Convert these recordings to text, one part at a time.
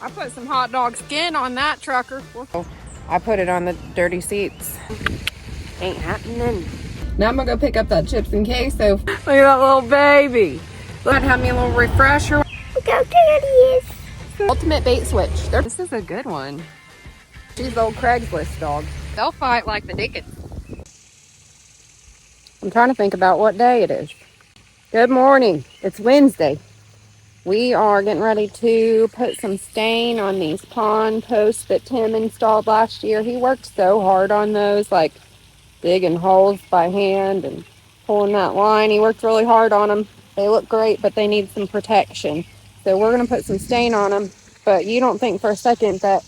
I put some hot dog skin on that trucker. I put it on the dirty seats. Ain't happening. Now I'm gonna go pick up that chips and queso. Look at that little baby. Let have me a little refresher. Look how cute he is. Ultimate bait switch. This is a good one. She's the old Craigslist dog. They'll fight like the Dickens. I'm trying to think about what day it is. Good morning. It's Wednesday. We are getting ready to put some stain on these pond posts that Tim installed last year. He worked so hard on those, like digging holes by hand and pulling that line. He worked really hard on them. They look great, but they need some protection. So we're going to put some stain on them. But you don't think for a second that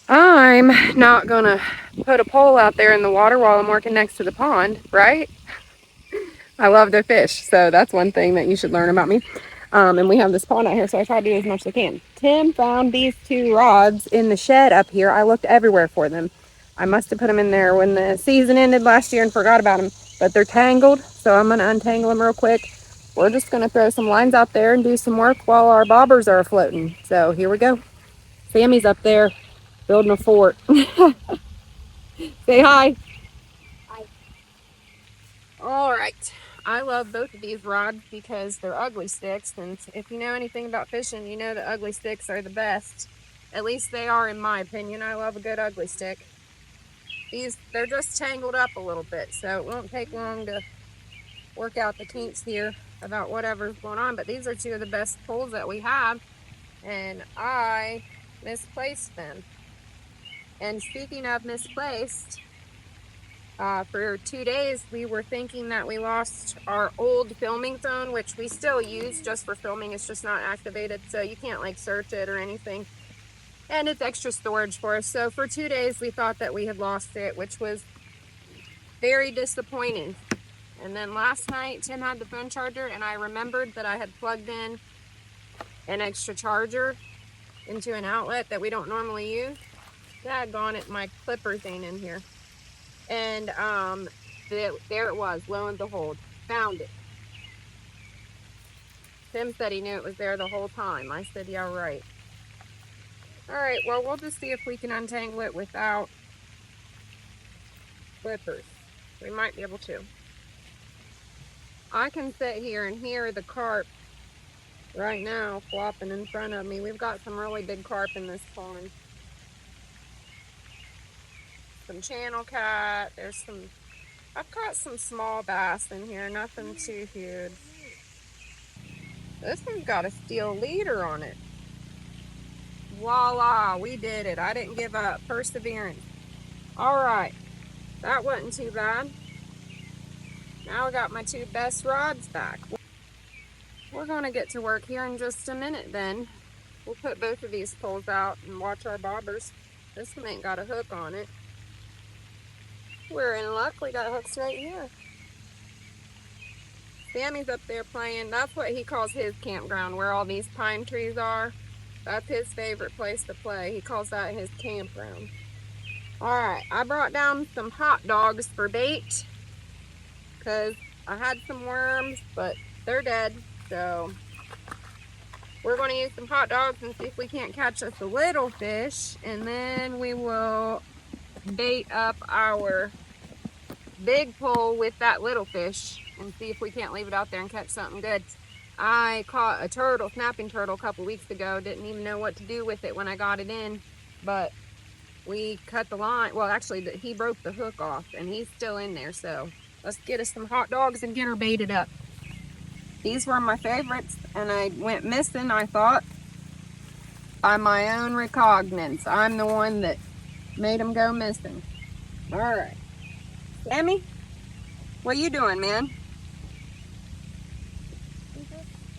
I'm not going to put a pole out there in the water while I'm working next to the pond, right? I love to fish, so that's one thing that you should learn about me. And we have this pond out here, so I try to do as much as I can. Tim found these two rods in the shed up here. I looked everywhere for them. I must have put them in there when the season ended last year and forgot about them, but they're tangled, so I'm going to untangle them real quick. We're just going to throw some lines out there and do some work while our bobbers are floating. So here we go. Sammy's up there building a fort. Say hi. Hi. All right. I love both of these rods because they're ugly sticks, and if you know anything about fishing, you know the ugly sticks are the best. At least they are in my opinion. I love a good ugly stick. They're just tangled up a little bit, so it won't take long to work out the kinks here about whatever's going on, but these are two of the best poles that we have, and I misplaced them. And speaking of misplaced, for 2 days, we were thinking that we lost our old filming phone, which we still use just for filming. It's just not activated, so you can't like search it or anything. And it's extra storage for us. So for 2 days, we thought that we had lost it, which was very disappointing. And then last night, Tim had the phone charger, and I remembered that I had plugged in an extra charger into an outlet that we don't normally use. Daggone it, my clipper thing in here. And there it was, lo and behold, found it. Tim said he knew it was there the whole time. I said, yeah, right. All right, well, we'll just see if we can untangle it without clippers. We might be able to. I can sit here and hear the carp right now flopping in front of me. We've got some really big carp in this pond. Some channel cat, I've got some small bass in here, nothing too huge. This one's got a steel leader on it. Voila, we did it. I didn't give up. Perseverance. All right, that wasn't too bad. Now I got my two best rods back. We're gonna get to work here in just a minute then. We'll put both of these poles out and watch our bobbers. This one ain't got a hook on it. We're in luck, we got hooks right here. Sammy's up there playing. That's what he calls his campground, where all these pine trees are. That's his favorite place to play. He calls that his campground. All right, I brought down some hot dogs for bait because I had some worms, but they're dead. So we're going to use some hot dogs and see if we can't catch us a little fish, and then we will bait up our big pole with that little fish and see if we can't leave it out there and catch something good. I caught a turtle, snapping turtle, a couple weeks ago. Didn't even know what to do with it when I got it in, but we cut the line. Well, actually, he broke the hook off, and he's still in there. So let's get us some hot dogs and get her baited up. These were my favorites, and I went missing, I thought, by my own recognizance. I'm the one that made them go missing. All right. Sammy, what are you doing, man?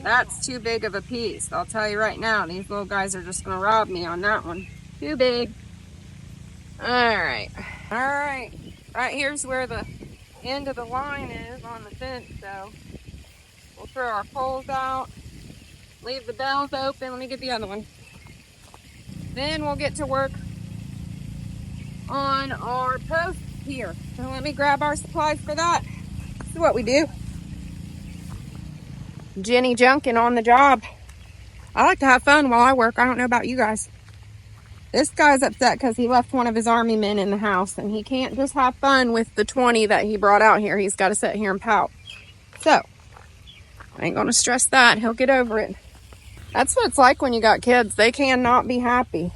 That's too big of a piece. I'll tell you right now, these little guys are just going to rob me on that one. Too big. All right. All right. Right here's where the end of the line is on the fence, so we'll throw our poles out, leave the bells open. Let me get the other one. Then we'll get to work on our post here. So let me grab our supplies for that. This is what we do. Jenny junking on the job. I like to have fun while I work. I don't know about you guys. This guy's upset because he left one of his army men in the house, and he can't just have fun with the 20 that he brought out here. He's got to sit here and pout. So, I ain't going to stress that. He'll get over it. That's what it's like when you got kids. They cannot be happy,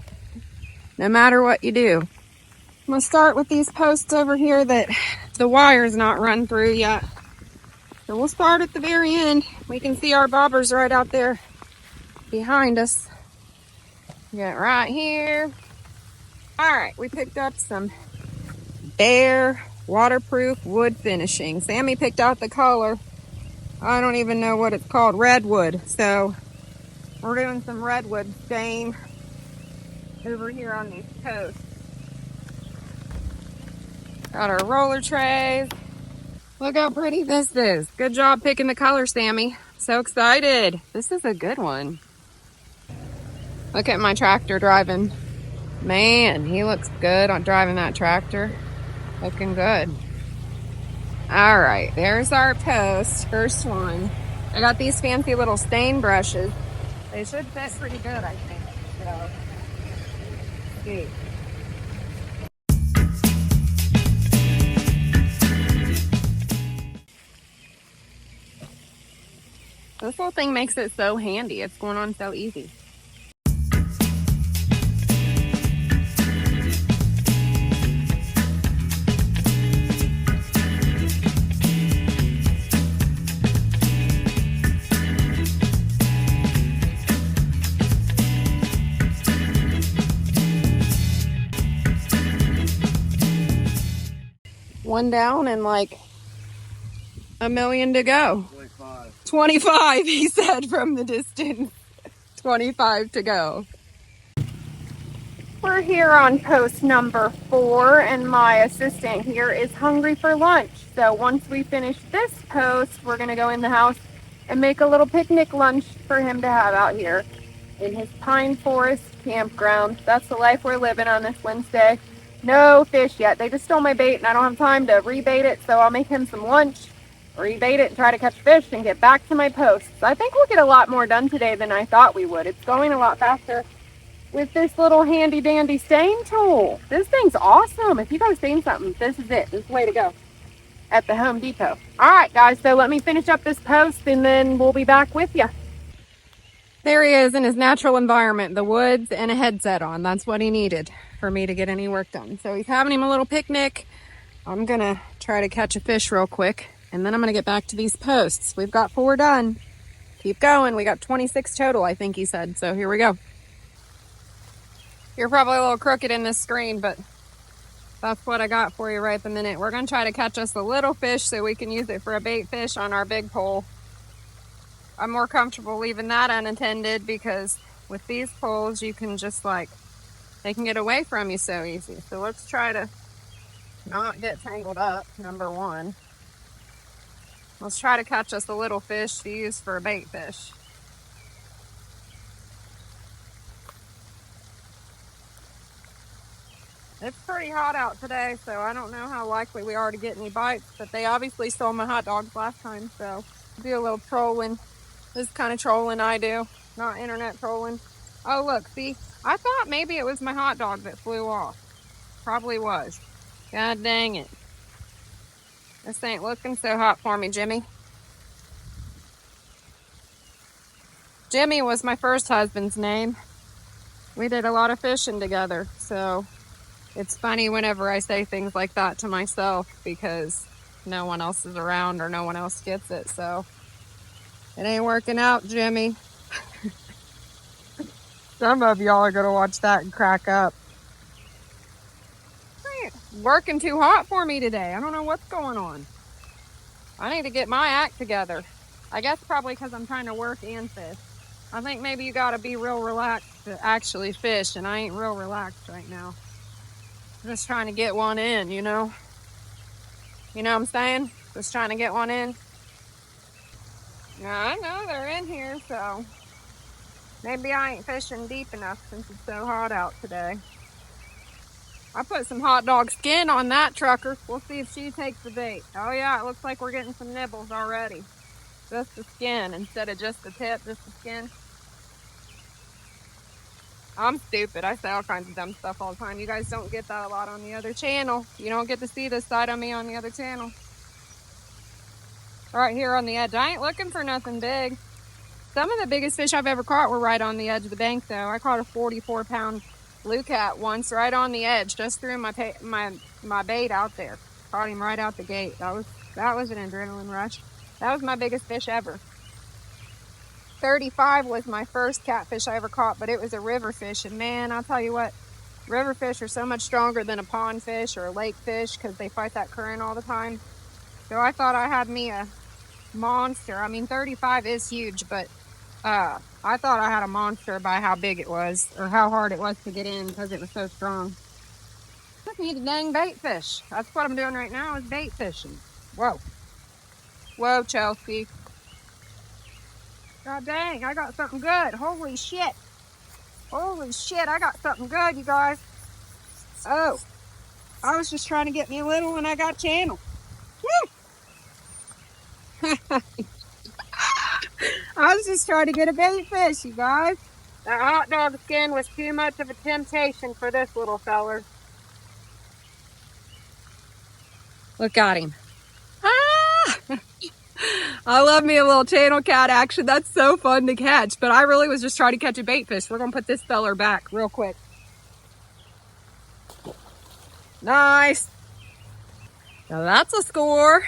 no matter what you do. I'm going to start with these posts over here that the wire's not run through yet. So we'll start at the very end. We can see our bobbers right out there behind us. Get right here. All right, we picked up some bare waterproof wood finishing. Sammy picked out the color. I don't even know what it's called, redwood. So we're doing some redwood stain over here on these posts. Got our roller trays. Look how pretty this is. Good job picking the color, Sammy. So excited. This is a good one. Look at my tractor driving. Man, he looks good on driving that tractor. Looking good. All right, there's our post, first one. I got these fancy little stain brushes. They should fit pretty good, I think. So, see. This little thing makes it so handy. It's going on so easy. One down and like a million to go. 25, he said from the distance. 25 to go. We're here on post number 4, and my assistant here is hungry for lunch. So once we finish this post, we're going to go in the house and make a little picnic lunch for him to have out here in his pine forest campground. That's the life we're living on this Wednesday. No fish yet. They just stole my bait, and I don't have time to rebait it, so I'll make him some lunch, rebait it, and try to catch fish and get back to my posts. I think we'll get a lot more done today than I thought we would. It's going a lot faster with this little handy dandy stain tool. This thing's awesome. If you guys seen something, this is it. This is the way to go at the Home Depot. All right, guys, so let me finish up this post, and then we'll be back with you. There he is in his natural environment, the woods and a headset on. That's what he needed for me to get any work done. So he's having him a little picnic. I'm gonna try to catch a fish real quick, and then I'm gonna get back to these posts. We've got 4 done. Keep going. We got 26 total, I think he said. So here we go. You're probably a little crooked in this screen, but that's what I got for you right the minute. We're gonna try to catch us a little fish so we can use it for a bait fish on our big pole. I'm more comfortable leaving that unattended because with these poles, you can just they can get away from you so easy. So let's try to not get tangled up, number 1. Let's try to catch us a little fish to use for a bait fish. It's pretty hot out today, so I don't know how likely we are to get any bites, but they obviously stole my hot dogs last time, so do a little trolling. This kind of trolling I do, not internet trolling. Oh, look, see, I thought maybe it was my hot dog that flew off. Probably was. God dang it. This ain't looking so hot for me, Jimmy. Jimmy was my first husband's name. We did a lot of fishing together, so it's funny whenever I say things like that to myself because no one else is around or no one else gets it, so it ain't working out, Jimmy. Some of y'all are gonna watch that and crack up. It's working too hot for me today. I don't know what's going on. I need to get my act together. I guess probably because I'm trying to work and fish. I think maybe you gotta be real relaxed to actually fish, and I ain't real relaxed right now. I'm just trying to get one in, you know? You know what I'm saying? Just trying to get one in. Yeah, I know they're in here, so maybe I ain't fishing deep enough since it's so hot out today. I put some hot dog skin on that trucker. We'll see if she takes the bait. Oh yeah, it looks like we're getting some nibbles already. Just the skin instead of just the tip, just the skin. I'm stupid. I say all kinds of dumb stuff all the time. You guys don't get that a lot on the other channel. You don't get to see this side of me on the other channel. Right here on the edge. I ain't looking for nothing big. Some of the biggest fish I've ever caught were right on the edge of the bank, though. I caught a 44-pound blue cat once right on the edge. Just threw my bait out there. Caught him right out the gate. That was an adrenaline rush. That was my biggest fish ever. 35 was my first catfish I ever caught, but it was a river fish. And man, I'll tell you what, river fish are so much stronger than a pond fish or a lake fish because they fight that current all the time. So I thought I had me a monster. I mean, 35 is huge, but I thought I had a monster by how big it was or how hard it was to get in because it was so strong. Just need a dang bait fish. That's what I'm doing right now is bait fishing. Whoa. Whoa, Chelsea. God dang, I got something good. Holy shit. Holy shit, I got something good, you guys. Oh, I was just trying to get me a little one. I got channel. Woo! I was just trying to get a bait fish, you guys. That hot dog skin was too much of a temptation for this little feller. Look at him. Ah! I love me a little channel cat action. That's so fun to catch. But I really was just trying to catch a bait fish. We're going to put this feller back real quick. Nice. Now that's a score.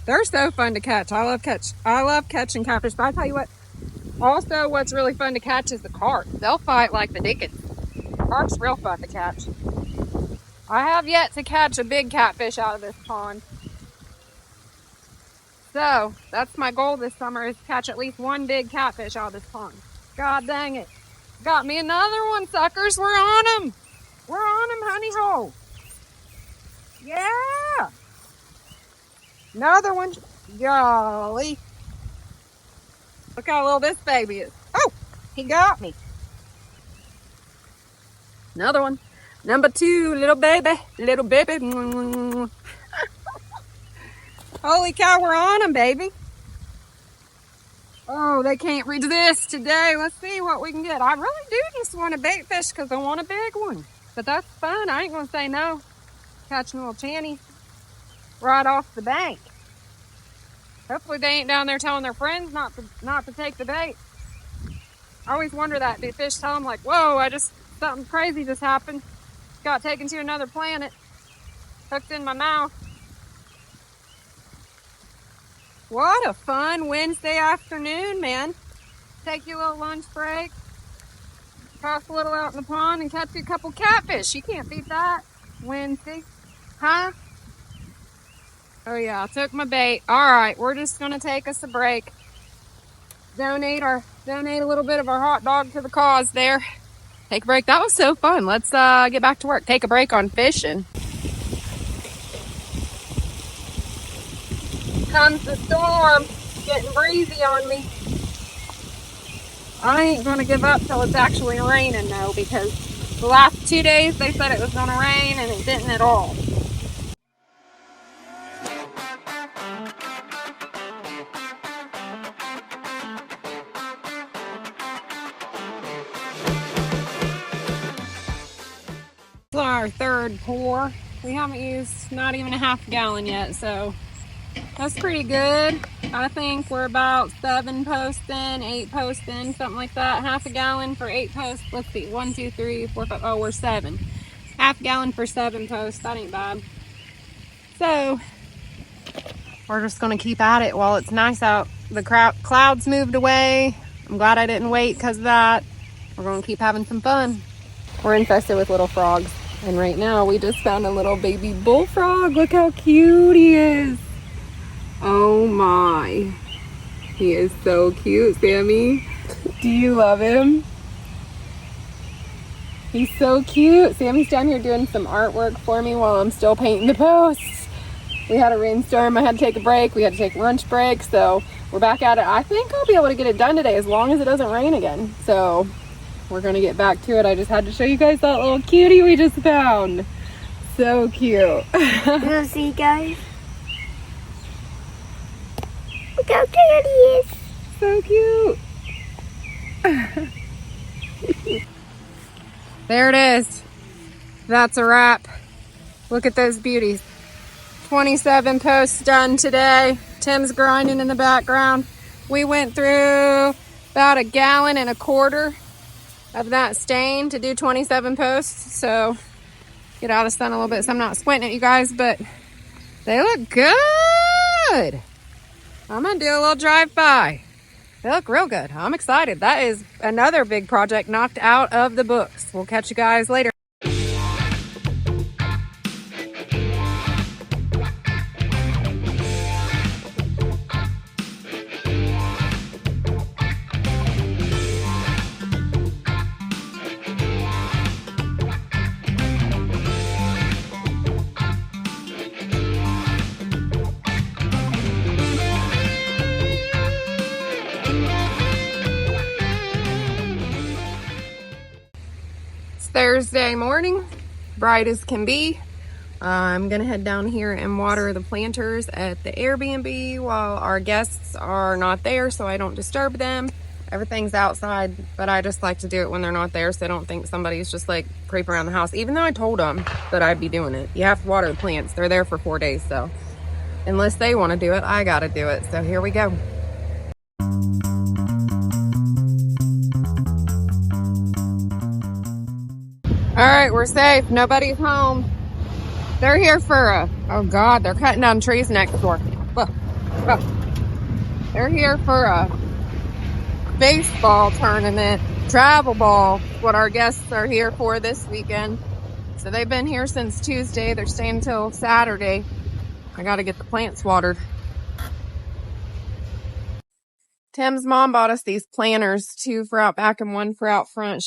They're so fun to catch. I love catching catfish. But I tell you what, also what's really fun to catch is the carp. They'll fight like the dickens. Carp's real fun to catch. I have yet to catch a big catfish out of this pond. So that's my goal this summer is to catch at least one big catfish out of this pond. God dang it. Got me another one, suckers. We're on them. We're on them, honey hole. Yeah. Another one. Golly. Look how little this baby is. Oh, he got me. Another one. Number 2, little baby. Little baby. Holy cow, we're on them, baby. Oh, they can't resist today. Let's see what we can get. I really do just want a bait fish because I want a big one. But that's fun. I ain't going to say no. Catching a little channy right off the bank. Hopefully they ain't down there telling their friends not to take the bait. I always wonder that. Do fish tell them like, whoa, something crazy just happened. Got taken to another planet. Hooked in my mouth. What a fun Wednesday afternoon, man. Take your little lunch break. Toss a little out in the pond and catch you a couple catfish. You can't beat that. Wednesday. Huh? Oh yeah, I took my bait. All right, we're just gonna take us a break. Donate a little bit of our hot dog to the cause there. Take a break. That was so fun. Let's get back to work. Take a break on fishing. Comes the storm. Getting breezy on me. I ain't gonna give up till it's actually raining though, because the last 2 days they said it was gonna rain and it didn't at all. This is our third pour. We haven't used not even a half gallon yet, so that's pretty good. I think we're about 7 posts in, 8 posts in, something like that. Half a gallon for 8 posts. Let's see, 1, 2, 3, 4, 5. Oh, we're 7. Half gallon for 7 posts. That ain't bad. So we're just gonna keep at it while it's nice out. The clouds moved away. I'm glad I didn't wait because of that. We're gonna keep having some fun. We're infested with little frogs. And right now we just found a little baby bullfrog. Look how cute he is. Oh my. He is so cute, Sammy. Do you love him? He's so cute. Sammy's down here doing some artwork for me while I'm still painting the posts. We had a rainstorm. I had to take a break. We had to take lunch break. So we're back at it. I think I'll be able to get it done today as long as it doesn't rain again. So we're going to get back to it. I just had to show you guys that little cutie we just found. So cute. You'll see, guys. Look how cute he is. So cute. There it is. That's a wrap. Look at those beauties. 27 posts done today. Tim's grinding in the background. We went through about 1.25 gallons of that stain to do 27 posts. So get out of the sun a little bit so I'm not squinting at you guys, but they look good. I'm gonna do a little drive-by. They look real good. I'm excited. That is another big project knocked out of the books. We'll catch you guys later. Thursday morning, bright as can be. I'm gonna head down here and water the planters at the Airbnb while our guests are not there, so I don't disturb them. Everything's outside, but I just like to do it when they're not there so I don't think somebody's just like creeping around the house, even though I told them that I'd be doing it. You have to water the plants. They're there for 4 days, so unless they want to do it, I gotta do it. So here we go. All right, we're safe. Nobody's home. They're here for oh God, they're cutting down trees next door. Look, look. They're here for a baseball tournament, travel ball, what our guests are here for this weekend. So they've been here since Tuesday. They're staying until Saturday. I got to get the plants watered. Tim's mom bought us these planters, 2 for out back and 1 for out front.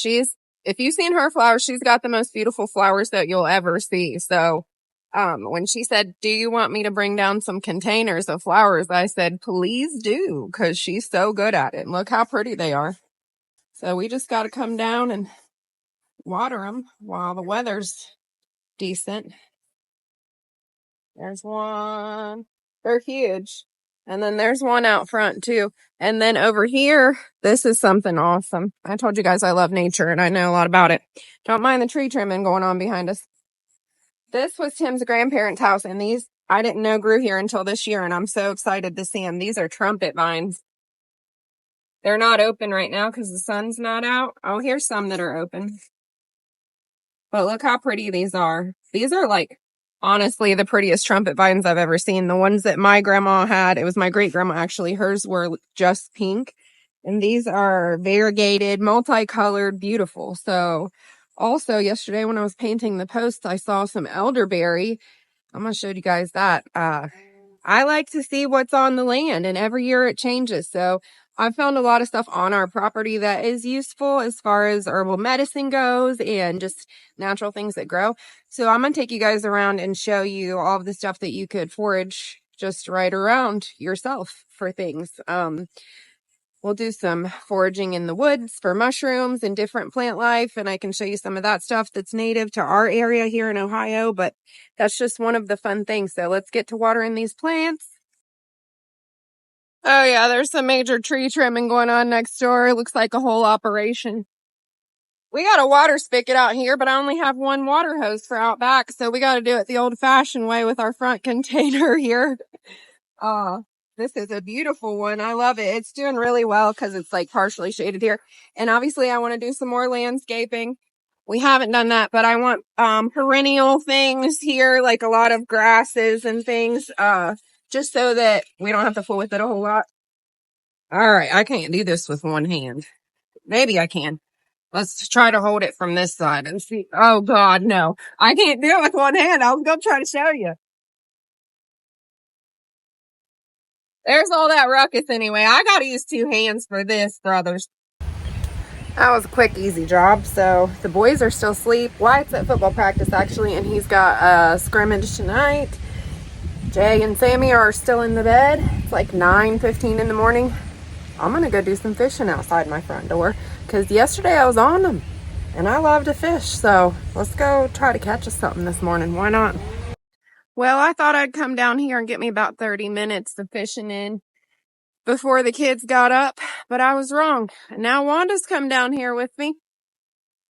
If you've seen her flowers, she's got the most beautiful flowers that you'll ever see. So when she said, do you want me to bring down some containers of flowers? I said, please do, because she's so good at it. And look how pretty they are. So we just got to come down and water them while the weather's decent. There's one. They're huge. And then there's one out front too. And then over here, this is something awesome. I told you guys I love nature and I know a lot about it. Don't mind the tree trimming going on behind us. This was Tim's grandparents' house, and these I didn't know grew here until this year, and I'm so excited to see them. These are trumpet vines. They're not open right now because the sun's not out. Oh, here's some that are open. But look how pretty these are. These are like, honestly, the prettiest trumpet vines I've ever seen. The ones that my grandma had, it was my great grandma actually, hers were just pink. And these are variegated, multicolored, beautiful. So also yesterday when I was painting the posts, I saw some elderberry. I'm going to show you guys that. I like to see what's on the land, and every year it changes. So I've found a lot of stuff on our property that is useful as far as herbal medicine goes and just natural things that grow. So I'm going to take you guys around and show you all of the stuff that you could forage just right around yourself for things. We'll do some foraging in the woods for mushrooms and different plant life, and I can show you some of that stuff that's native to our area here in Ohio, but that's just one of the fun things. So let's get to watering these plants. Oh yeah, there's some major tree trimming going on next door. It looks like a whole operation. We got a water spigot out here, but I only have 1 water hose for out back, so we got to do it the old-fashioned way with our front container here. This is a beautiful one. I love it. It's doing really well because it's like partially shaded here. And obviously I want to do some more landscaping. We haven't done that, but I want perennial things here, like a lot of grasses and things, just so that we don't have to fool with it a whole lot. All right, I can't do this with one hand. Maybe I can. Let's try to hold it from this side and see. Oh God, no. I can't do it with one hand. I'll go try to show you. There's all that ruckus anyway. I gotta use 2 hands for this, brothers. That was a quick, easy job. So the boys are still asleep. Wyatt's at football practice, actually, and he's got a scrimmage tonight. Jay and Sammy are still in the bed. It's like 9:15 in the morning. I'm gonna go do some fishing outside my front door because yesterday I was on them and I love to fish. So let's go try to catch us something this morning. Why not? Well, I thought I'd come down here and get me about 30 minutes of fishing in before the kids got up, but I was wrong. And now Wanda's come down here with me.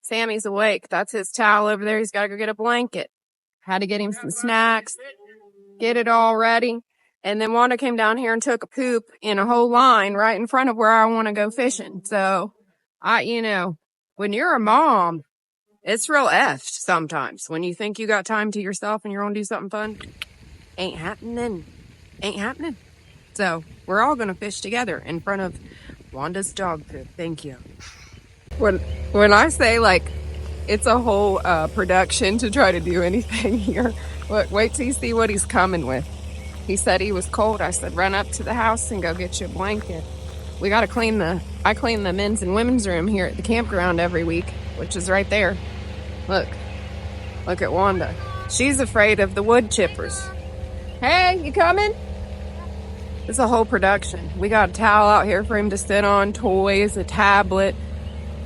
Sammy's awake. That's his towel over there. He's got to go get a blanket. Had to get him some snacks, get it all ready. And then Wanda came down here and took a poop in a whole line right in front of where I want to go fishing. So, when you're a mom, it's real effed sometimes. When you think you got time to yourself and you're going to do something fun, ain't happening. Ain't happening. So, we're all going to fish together in front of Wanda's dog poop. Thank you. When I say, like, it's a whole production to try to do anything here, look, wait till you see what he's coming with. He said he was cold. I said, run up to the house and go get you a blanket. We got to I clean the men's and women's room here at the campground every week, which is right there. Look at Wanda. She's afraid of the wood chippers. Hey, you coming? It's a whole production. We got a towel out here for him to sit on, toys, a tablet,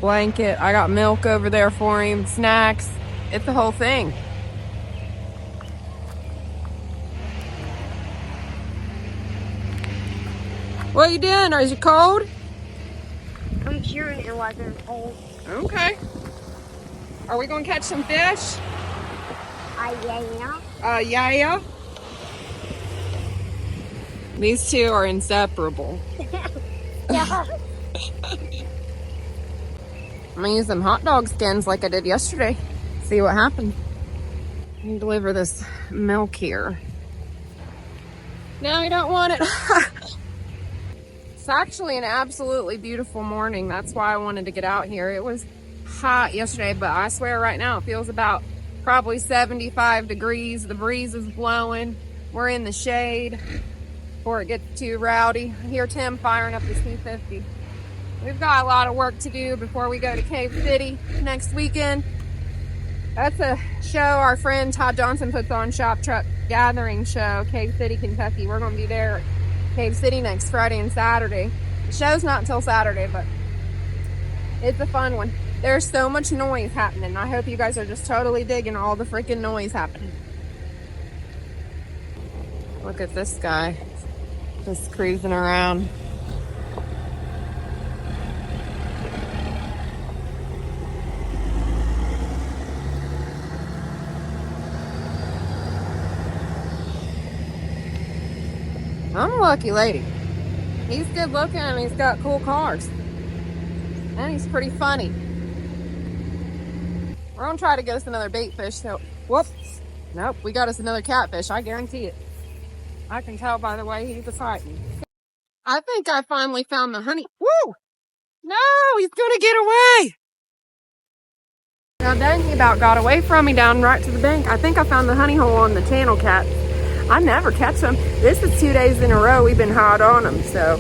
blanket. I got milk over there for him, snacks. It's the whole thing. What are you doing? Are you cold? I'm sure it wasn't cold. Okay. Are we going to catch some fish? Yeah. Yeah. These two are inseparable. Yeah. I'm going to use them hot dog skins like I did yesterday. See what happens. And deliver this milk here. No, we don't want it. It's actually an absolutely beautiful morning. That's why I wanted to get out here. It was hot yesterday, but I swear right now it feels about probably 75 degrees. The breeze is blowing. We're in the shade before it gets too rowdy. I hear Tim firing up the 250. We've got a lot of work to do before we go to Cave City next weekend. That's a show our friend Todd Johnson puts on, Shop Truck Gathering Show, Cave City, Kentucky. We're going to be there Cave City next Friday and Saturday. The show's not until Saturday, but it's a fun one. There's so much noise happening. I hope you guys are just totally digging all the freaking noise happening. Look at this guy just cruising around. I'm a lucky lady. He's good looking and he's got cool cars. And he's pretty funny. We're gonna try to get us another bait fish. So, whoops. Nope, we got us another catfish. I guarantee it. I can tell by the way he's fighting. I think I finally found the honey. Woo! No, he's gonna get away. Now then, he about got away from me down right to the bank. I think I found the honey hole on the channel cat. I never catch them. This is 2 days in a row we've been hot on them. So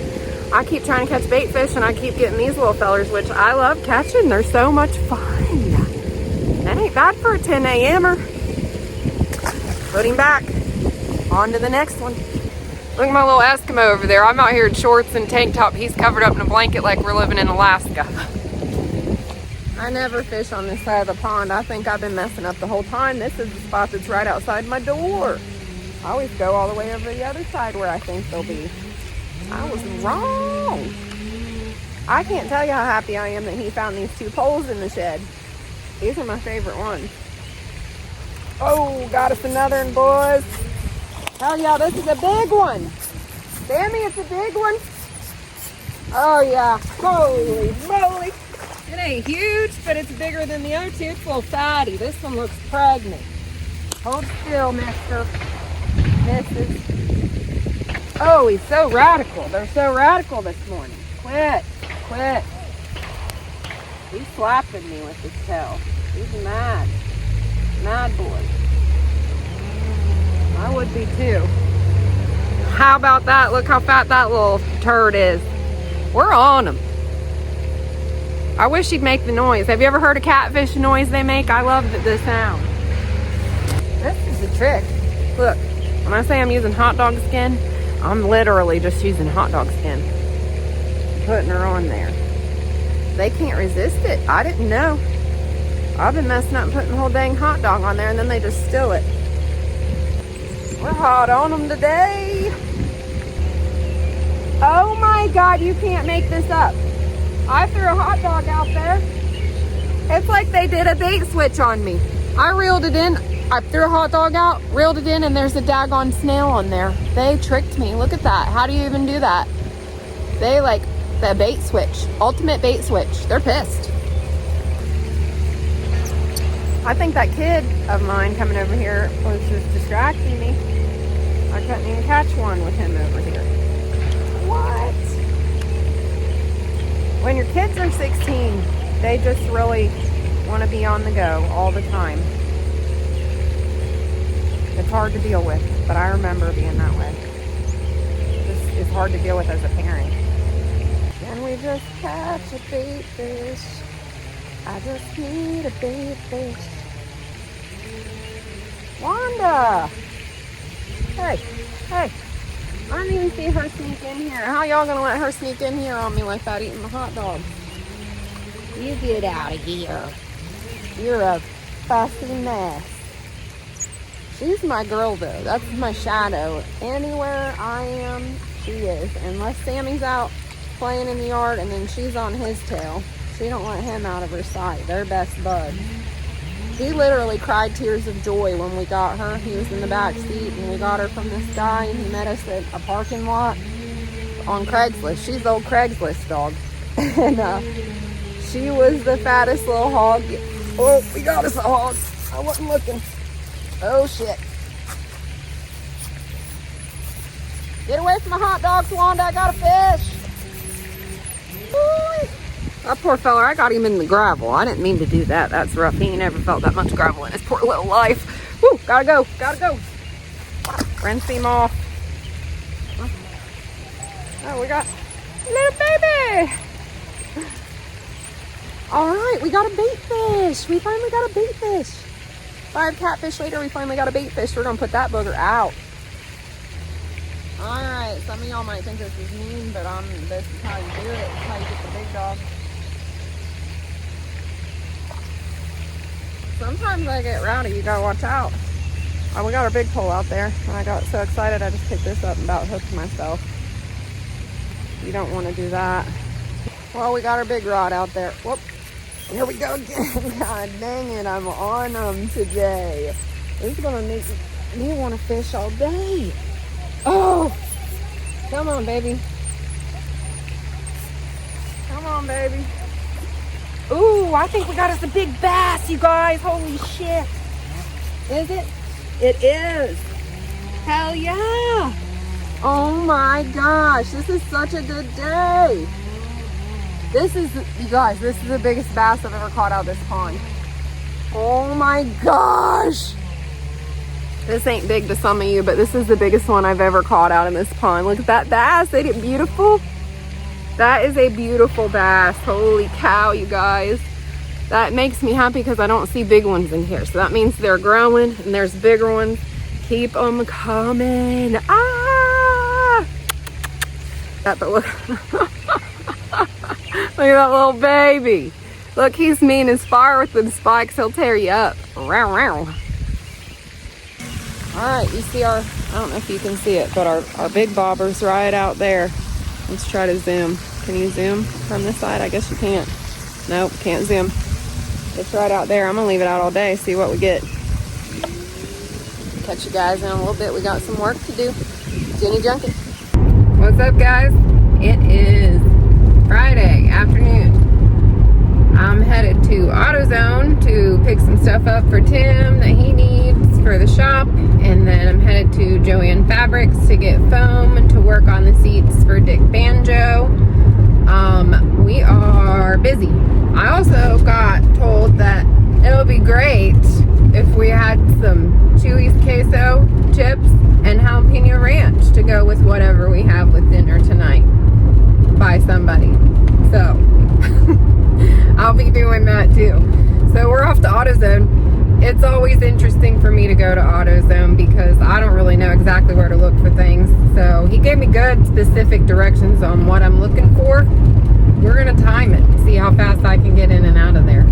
I keep trying to catch bait fish and I keep getting these little fellers, which I love catching. They're so much fun. That ain't bad for a 10 a.m.er. Put him back. On to the next one. Look at my little Eskimo over there. I'm out here in shorts and tank top. He's covered up in a blanket like we're living in Alaska. I never fish on this side of the pond. I think I've been messing up the whole time. This is the spot that's right outside my door. I always go all the way over the other side where I think they'll be. I was wrong. I can't tell you how happy I am that he found these two poles in the shed. These are my favorite ones. Oh, got us another one, boys. Hell yeah, this is a big one. Sammy, it's a big one. Oh yeah, holy moly. It ain't huge, but it's bigger than the other two. It's a little fatty. This one looks pregnant. Hold still, mister. Missus. Oh, he's so radical. They're so radical this morning. Quit. He's slapping me with his tail. He's mad. Mad boy. I would be too. How about that? Look how fat that little turd is. We're on him. I wish he'd make the noise. Have you ever heard a catfish noise they make? I love the sound. This is the trick. Look, when I say I'm using hot dog skin, I'm literally just using hot dog skin. Putting her on there. They can't resist it. I didn't know. I've been messing up and putting the whole dang hot dog on there and then they just steal it. We're hot on them today. Oh my God, you can't make this up. I threw a hot dog out there. It's It's like they did a bait switch on me. I reeled it in. I threw a hot dog out, reeled it in, and there's a daggone snail on there. They tricked me. Look at that. How do you even do that? They like the bait switch. Ultimate bait switch. They're pissed. I think that kid of mine coming over here was just distracting me. I couldn't even catch one with him over here. What? When your kids are 16, they just really want to be on the go all the time. It's hard to deal with, but I remember being that way. This is hard to deal with as a parent. Can we just catch a bait fish? I just need a bait fish. Wanda! Hey, hey. I didn't even see her sneak in here. How y'all gonna let her sneak in here on me like that eating the hot dog? You get out of here. You're a fussy mess. She's my girl though. That's my shadow. Anywhere I am, she is. Unless Sammy's out playing in the yard and then she's on his tail. She don't let him out of her sight. They're best buds. He literally cried tears of joy when we got her. He was in the back seat and we got her from this guy and he met us at a parking lot on Craigslist. She's the old Craigslist dog. And she was the fattest little hog. Oh, we got us a hog. I wasn't looking. Oh shit. Get away from my hot dogs, Wanda. I got a fish. Boy. That poor fella, I got him in the gravel. I didn't mean to do that. That's rough. He ain't never felt that much gravel in his poor little life. Woo, gotta go, gotta go. Rinse him off. Oh, we got a little baby. All right, we got a bait fish. We finally got a bait fish. 5 catfish later, we finally got a bait fish. We're gonna put that booger out. All right, some of y'all might think this is mean, but this is how you do it. This is how you get the big dog. Sometimes I get rowdy, you gotta watch out. Oh, we got our big pole out there. I got so excited I just picked this up and about hooked myself. You don't want to do that. Well, we got our big rod out there. Whoop. Here we go again. God dang it, I'm on them today. This is gonna make me want to fish all day. Oh, come on, baby. Come on, baby. Ooh, I think we got us a big bass, you guys. Holy shit. Is it? It is. Hell yeah. Oh my gosh, this is such a good day. This is, you guys, this is the biggest bass I've ever caught out of this pond. Oh my gosh. This ain't big to some of you, but this is the biggest one I've ever caught out in this pond. Look at that bass. Ain't it beautiful? That is a beautiful bass. Holy cow, you guys. That makes me happy because I don't see big ones in here. So that means they're growing and there's bigger ones. Keep them coming. Ah! Look. Look at that little baby. Look, he's mean as fire with the spikes. He'll tear you up. Row, row. All right, you see I don't know if you can see it, but our big bobber's right out there. Let's try to zoom. Can you zoom from this side? I guess you can't. Nope, can't zoom. It's right out there. I'm gonna leave it out all day, see what we get. Catch you guys in a little bit. We got some work to do. Jenny Junkin. What's up, guys? It is Friday afternoon. I'm headed to AutoZone to pick some stuff up for Tim that he needs for the shop. And then I'm headed to Joanne Fabrics to get foam to work on the seats for Dick Banjo. We are busy. I also got told that it would be great if we had some Chewy's queso chips and jalapeno ranch to go with whatever we have with dinner tonight by somebody. So I'll be doing that too. So we're off to AutoZone. It's always interesting for me to go to AutoZone because I don't really know exactly where to look for things. So he gave me good specific directions on what I'm looking for. We're gonna time it, see how fast I can get in and out of there.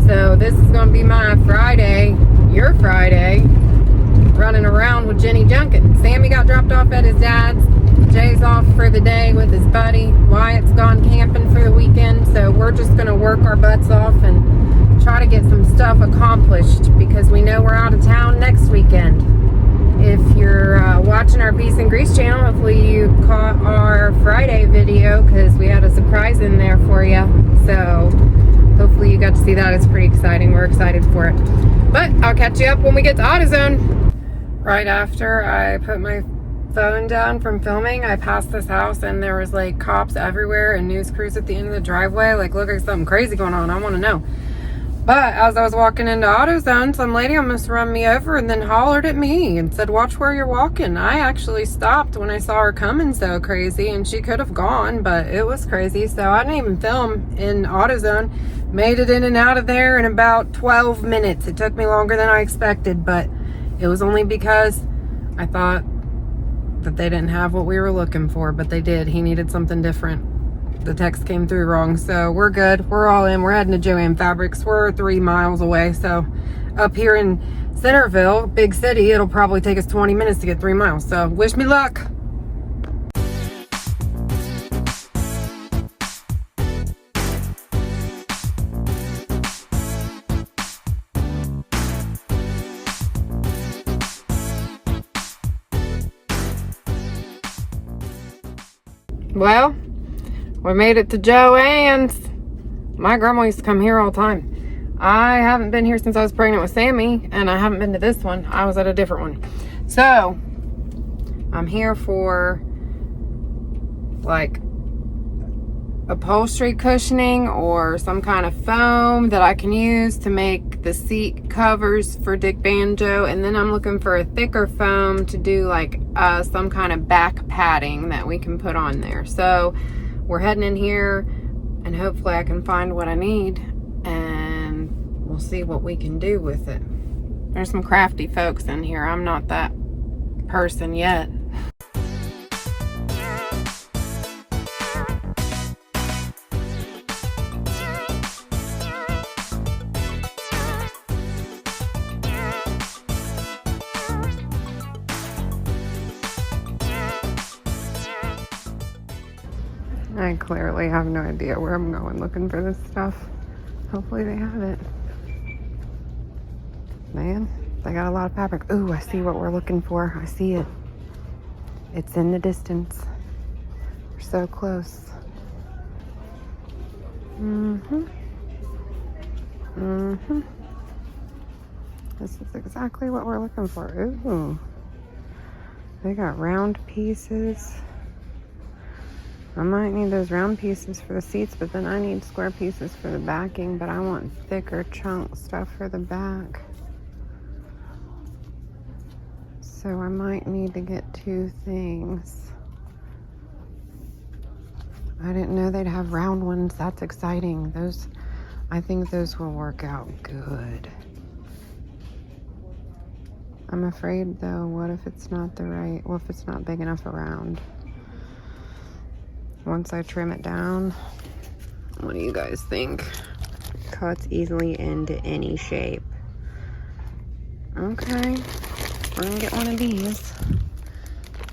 So this is gonna be my Friday, your Friday, running around with Jenny Junkin. Sammy got dropped off at his dad's. Jay's off for the day with his buddy. Wyatt's gone camping for the weekend. So we're just gonna work our butts off and try stuff accomplished because we know we're out of town next weekend. If you're watching our Peace and Grease channel, hopefully you caught our Friday video because we had a surprise in there for you. So hopefully you got to see that. It's pretty exciting. We're excited for it. But I'll catch you up when we get to AutoZone. Right after I put my phone down from filming, I passed this house and there was like cops everywhere and news crews at the end of the driveway. Like, look like something crazy going on. I want to know. But as I was walking into AutoZone, some lady almost run me over and then hollered at me and said, "Watch where you're walking." I actually stopped when I saw her coming so crazy, and she could have gone, but it was crazy. So I didn't even film in AutoZone. Made it in and out of there in about 12 minutes. It took me longer than I expected, but it was only because I thought that they didn't have what we were looking for, but they did. He needed something different. The text came through wrong, so we're good. We're all in. We're heading to Joann Fabrics. We're 3 miles away, so up here in Centerville, big city, it'll probably take us 20 minutes to get 3 miles, so wish me luck. Well, we made it to Joann's. My grandma used to come here all the time. I haven't been here since I was pregnant with Sammy, and I haven't been to this one. I was at a different one. So, I'm here for like upholstery cushioning or some kind of foam that I can use to make the seat covers for Dick Banjo, and then I'm looking for a thicker foam to do like some kind of back padding that we can put on there. So we're heading in here and hopefully I can find what I need and we'll see what we can do with it. There's some crafty folks in here. I'm not that person yet. I clearly have no idea where I'm going looking for this stuff. Hopefully they have it. Man, they got a lot of fabric. Ooh, I see what we're looking for. I see it. It's in the distance. We're so close. This is exactly what we're looking for. Ooh. They got round pieces. I might need those round pieces for the seats, but then I need square pieces for the backing, but I want thicker chunk stuff for the back. So I might need to get 2 things. I didn't know they'd have round ones. That's exciting. I think those will work out good. I'm afraid though, what if it's not what if it's not big enough around? Once I trim it down, what do you guys think? Cuts easily into any shape. Okay, we're gonna get one of these.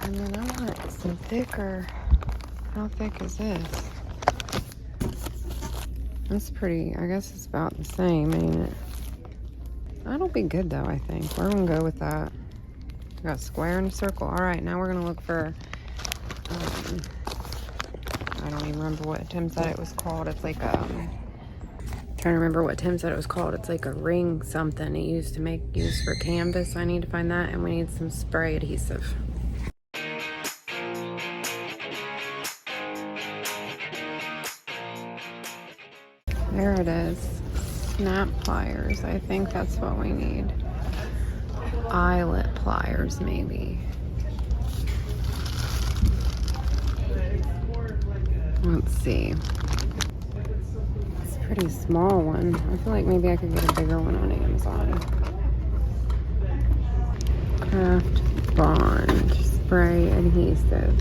And then I want some thicker. How thick is this? That's pretty, I guess it's about the same, ain't it? That'll be good though, I think. We're gonna go with that. We got square and circle. All right, now we're gonna look for, I don't even remember what Tim said it was called. It's like trying to remember what Tim said it was called. It's like a ring something it used for canvas. I need to find that, and we need some spray adhesive. There it is. Snap pliers. I think that's what we need. Eyelet pliers, maybe. Let's see. It's a pretty small one. I feel like maybe I could get a bigger one on Amazon. Craft Bond Spray Adhesive.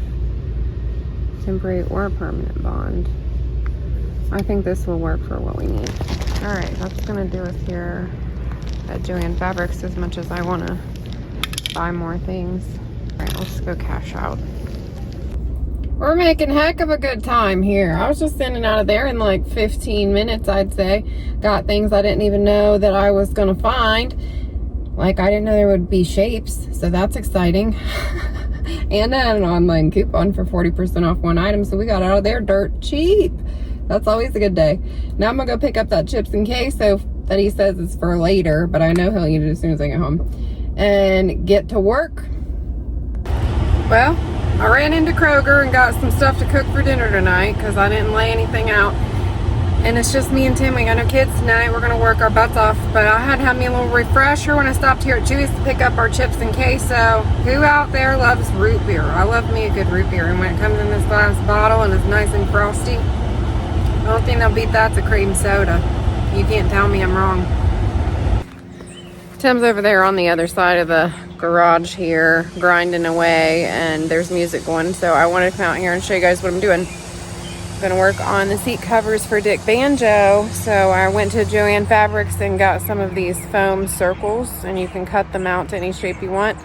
Temporary or permanent bond. I think this will work for what we need. Alright, that's gonna do us here at Joann Fabrics, as much as I want to buy more things. Alright, let's go cash out. We're making heck of a good time here. I was just in and out of there in like 15 minutes, I'd say. Got things I didn't even know that I was gonna find. Like, I didn't know there would be shapes, so that's exciting. And an online coupon for 40% off one item, so we got out of there dirt cheap. That's always a good day. Now I'm gonna go pick up that chips and queso that he says is for later, but I know he'll eat it as soon as I get home. And get to work. Well, I ran into Kroger and got some stuff to cook for dinner tonight because I didn't lay anything out. And it's just me and Tim. We got no kids tonight. We're going to work our butts off. But I had to have me a little refresher when I stopped here at Chewy's to pick up our chips and queso. Who out there loves root beer? I love me a good root beer. And when it comes in this glass bottle and it's nice and frosty, the only thing that'll beat that's a cream soda. You can't tell me I'm wrong. Tim's over there on the other side of the garage here, grinding away, and there's music going. So I wanted to come out here and show you guys what I'm doing. I'm gonna work on the seat covers for Dick Banjo. So I went to Joann Fabrics and got some of these foam circles, and you can cut them out to any shape you want.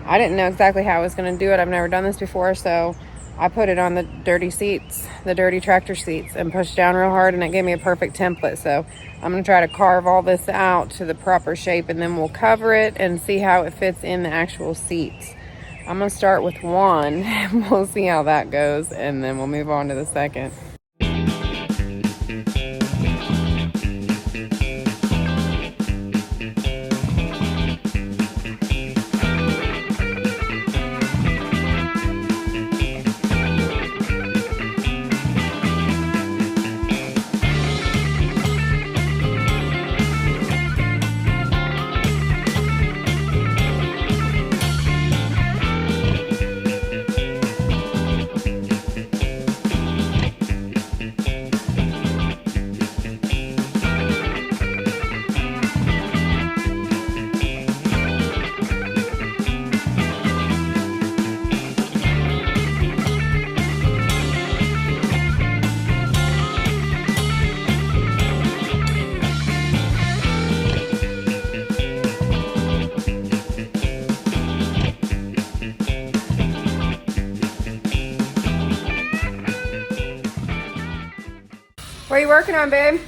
I didn't know exactly how I was gonna do it. I've never done this before, so I put it on the dirty seats, the dirty tractor seats, and pushed down real hard, and it gave me a perfect template. So I'm gonna try to carve all this out to the proper shape, and then we'll cover it and see how it fits in the actual seats. I'm gonna start with one, and we'll see how that goes, and then we'll move on to the second. What are you working on, babe?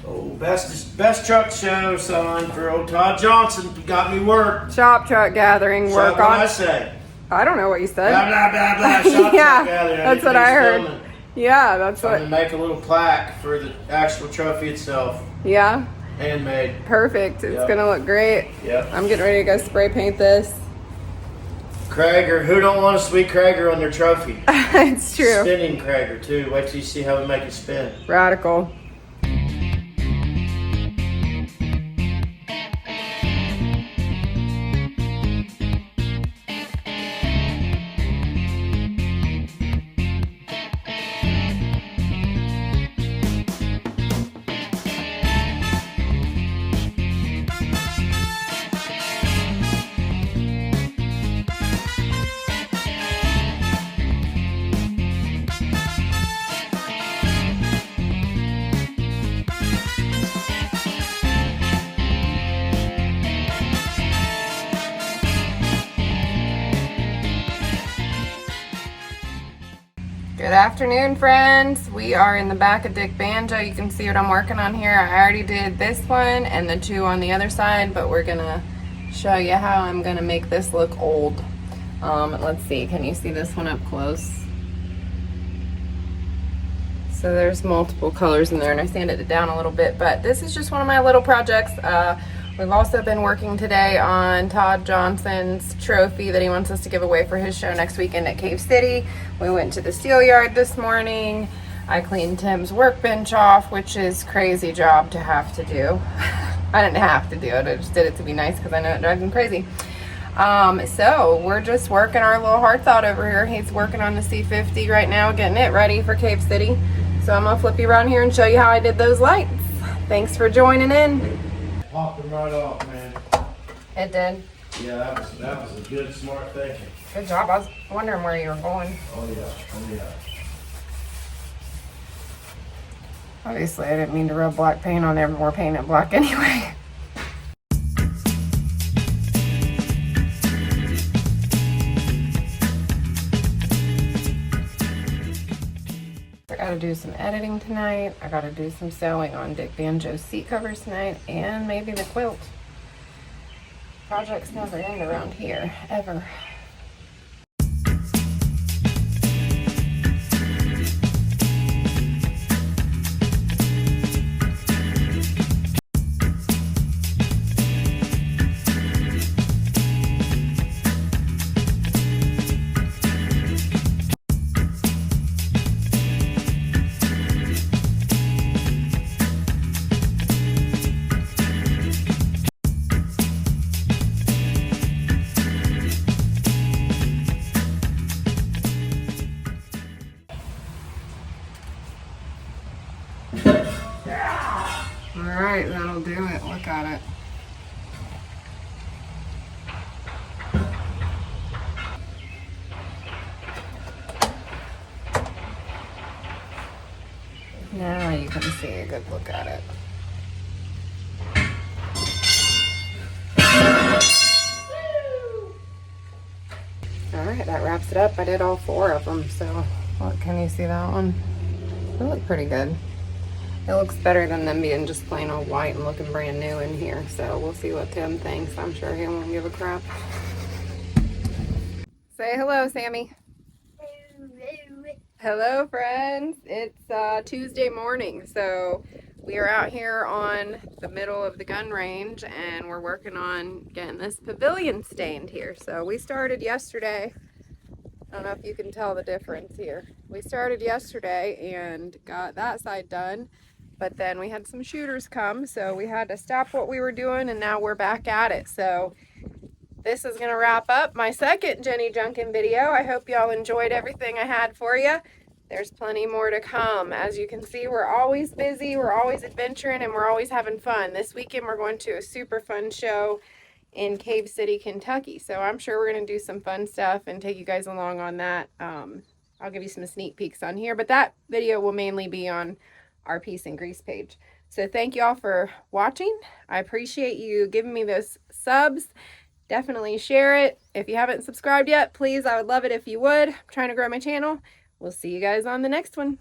Oh, best truck show, son, for old Todd Johnson. You got me work. Shop truck gathering, So work what on. I say? I don't know what you said. Blah, blah, blah, blah. Shop Yeah, truck gathering. that's what I heard. Yeah, that's I'm what. going to make a little plaque for the actual trophy itself. Yeah, Handmade. perfect. It's Yep. gonna look great. Yep. I'm getting ready to go spray paint this. Krager. Who don't want a sweet Krager on their trophy? It's true. Spinning Krager, too. Wait till you see how we make it spin. Radical. Good afternoon, friends. We are in the back of Dick Banjo. You can see what I'm working on here. I already did this one and the two on the other side, but we're gonna show you how I'm gonna make this look old. Let's see, can you see this one up close? So there's multiple colors in there, and I sanded it down a little bit, but this is just one of my little projects. We've also been working today on Todd Johnson's trophy that he wants us to give away for his show next weekend at Cave City. We went to the steel yard this morning. I cleaned Tim's workbench off, which is a crazy job to have to do. I didn't have to do it, I just did it to be nice because I know it drives him crazy. So we're just working our little hearts out over here. He's working on the C50 right now, getting it ready for Cave City. So I'm gonna flip you around here and show you how I did those lights. Thanks for joining in. Popped them right off, man. It did. Yeah, that was a good, smart thinking. Good job. I was wondering where you were going. Oh, yeah. Oh, yeah. Obviously, I didn't mean to rub black paint on there, but we're painting it black anyway. do some editing tonight. I gotta do some sewing on Dick Banjo's seat covers tonight, and maybe the quilt. Projects never end around here, ever. Alright, that'll do it. Look at it. Now you can see a good look at it. Alright, that wraps it up. I did all 4 of them, so what, can you see that one? They look pretty good. It looks better than them being just plain old white and looking brand new in here. So we'll see what Tim thinks. I'm sure he won't give a crap. Say hello, Sammy. Hello, friends. It's Tuesday morning. So we are out here on the middle of the gun range and we're working on getting this pavilion stained here. So we started yesterday. I don't know if you can tell the difference here. We started yesterday and got that side done. But then we had some shooters come, so we had to stop what we were doing, and now we're back at it. So this is going to wrap up my second Jenny Junkin video. I hope y'all enjoyed everything I had for you. There's plenty more to come. As you can see, we're always busy, we're always adventuring, and we're always having fun. This weekend we're going to a super fun show in Cave City, Kentucky. So I'm sure we're going to do some fun stuff and take you guys along on that. I'll give you some sneak peeks on here, but that video will mainly be on our Peace and Grease page. So thank you all for watching. I appreciate you giving me those subs. Definitely share it. If you haven't subscribed yet, please, I would love it if you would. I'm trying to grow my channel. We'll see you guys on the next one.